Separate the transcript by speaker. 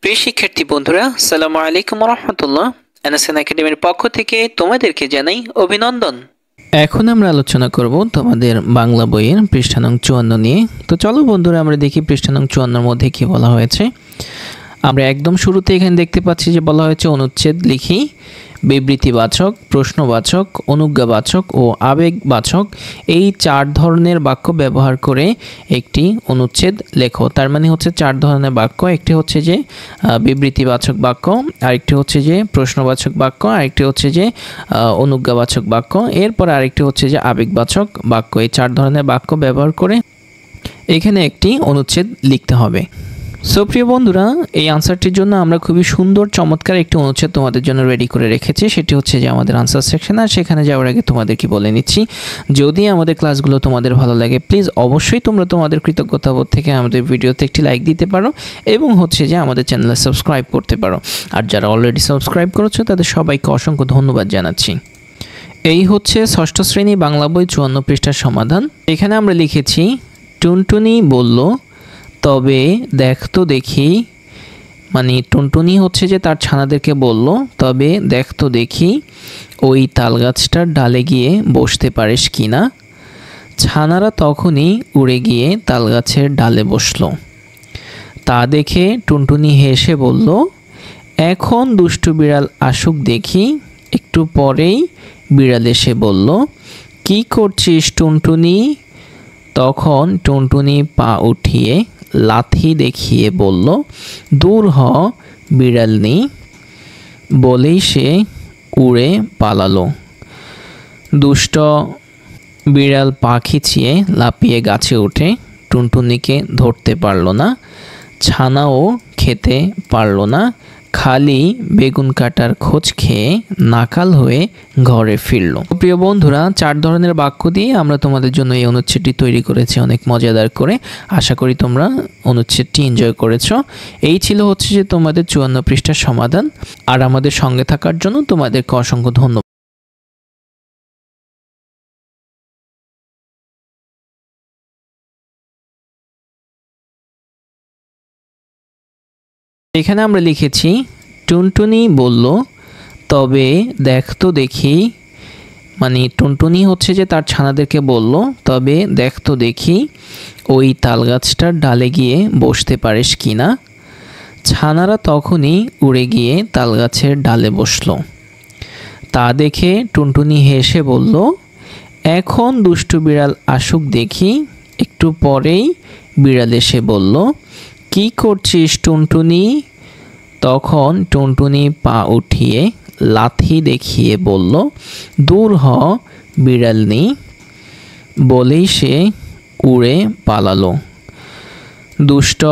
Speaker 1: প্রিয় শিক্ষার্থী বন্ধুরা, আসসালামু আলাইকুম ওয়া রাহমাতুল্লাহ। এনএসএন একাডেমির পক্ষ থেকে তোমাদেরকে জানাই অভিনন্দন। এখন আমরা আলোচনা করব তোমাদের বাংলা বইয়ের পৃষ্ঠা নং 54 নিয়ে। তো চলো বন্ধুরা, আমরা দেখি পৃষ্ঠা নং 54 এর মধ্যে কি বলা হয়েছে। আমরা একদম শুরুতে এখানে দেখতে পাচ্ছি যে বলা হয়েছে অনুচ্ছেদ লিখি, বিবৃতিবাচক, প্রশ্নবাচক, অনুজ্ঞাবাচক ও আবেগবাচক এই চার ধরনের বাক্য ব্যবহার করে একটি অনুচ্ছেদ লেখো। তার মানে হচ্ছে চার ধরনের বাক্য, একটি হচ্ছে যে বিবৃতিবাচক বাক্য, আরেকটি হচ্ছে যে প্রশ্নবাচক বাক্য, আরেকটি হচ্ছে যে অনুজ্ঞাবাচক বাক্য, এরপর আরেকটি হচ্ছে যে আবেগবাচক বাক্য। এই চার ধরনের বাক্য ব্যবহার করে এখানে একটি অনুচ্ছেদ লিখতে হবে। সো প্রিয় বন্ধুরা, এই আনসারটির জন্য আমরা খুবই সুন্দর চমৎকার একটি অনুচ্ছেদ তোমাদের জন্য রেডি করে রেখেছি। সেটি হচ্ছে যে আমাদের আনসার সেকশন। আর সেখানে যাওয়ার আগে তোমাদেরকে বলে নিচ্ছি, যদি আমাদের ক্লাসগুলো তোমাদের ভালো লাগে প্লিজ অবশ্যই তোমরা তোমাদের কৃতজ্ঞতাবোধ থেকে আমাদের ভিডিওতে একটি লাইক দিতে পারো এবং হচ্ছে যে আমাদের চ্যানেলে সাবস্ক্রাইব করতে পারো। আর যারা অলরেডি সাবস্ক্রাইব করেছো তাদের সবাইকে অসংখ্য ধন্যবাদ জানাচ্ছি। এই হচ্ছে ষষ্ঠ শ্রেণী বাংলা বই 54 পৃষ্ঠার সমাধান। এখানে আমরা লিখেছি, টুনটুনি বলল, তবে দেখ তো দেখি, মানে টুনটুনি হচ্ছে যে তার ছানাদেরকে বলল, তবে দেখ তো দেখি ওই তালগাছটার ডালে গিয়ে বসতে পারিস কি না। ছানারা তখনই উড়ে গিয়ে তালগাছের ডালে বসলো। তা দেখে টুনটুনি হেসে বলল, এখন দুষ্টু বিড়াল আসুক দেখি। একটু পরেই বিড়াল এসে বলল, কি করছিস টুনটুনি? তখন টুনটুনি পা উঠিয়ে লাথি দেখিয়ে বলল, দূর হ বিড়ালনি। বলেই সে উড়ে পালালো। দুষ্ট বিড়াল পা খিচিয়ে লাফিয়ে গাছে উঠে টুনটুনিকে ধরতে পারল না, ছানাও খেতে পারল না, খালি বেগুন কাটার খোঁজ খেয়ে নাকাল হয়ে ঘরে ফিরল। প্রিয় বন্ধুরা, চার ধরনের বাক্য দিয়ে আমরা তোমাদের জন্য এই অনুচ্ছেদটি তৈরি করেছি অনেক মজাদার করে। আশা করি তোমরা অনুচ্ছেদটি এনজয় করেছো। এই ছিল হচ্ছে যে তোমাদের 54 পৃষ্ঠার সমাধান। আর আমাদের সঙ্গে থাকার জন্য তোমাদেরকে অসংখ্য ধন্যবাদ। এখানে আমরা লিখেছি, টুনটুনি বলল, তবে দেখ তো দেখি, মানে টুনটুনি হচ্ছে যে তার ছানাদেরকে বলল, তবে দেখ তো দেখি ওই তালগাছটার ডালে গিয়ে বসতে পারিস কি না। ছানারা তখনই উড়ে গিয়ে তালগাছের ডালে বসলো। তা দেখে টুনটুনি হেসে বলল, এখন দুষ্টু বিড়াল আসুক দেখি। একটু পরেই বিড়াল এসে বলল, কি করছিস টুনটুনি? তখন টুনটুনি পা উঠিয়ে লাথি দেখিয়ে বলল, দূর হ বিড়ালনি। বলেই সে উড়ে পালালো। দুষ্ট